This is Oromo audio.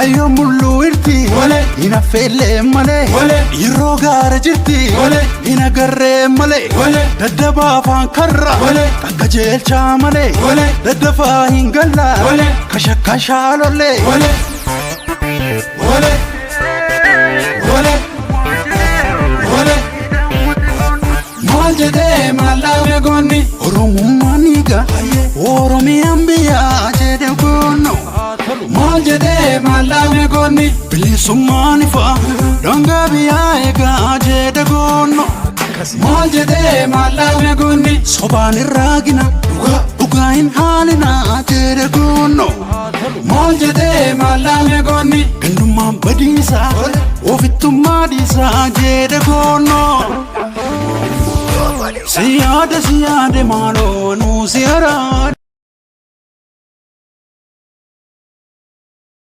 Ayo mullu irti ina felle male irro gara jirti ina garre male daddaba fan karra kakkajelcha male daddafa hingalla kashakka shalolle Maljede malame gonni Oromumaniga Oromiyan biya jede gonno Maljede malame gonni Bilisumani fa Danga biya ega jede gonno Maljede malame gonni Sobani ragina Ugain halina jede gonno Maljede malame gonni Ganduma badisa Ofituma disa jede gonno Siyade malo nu siyara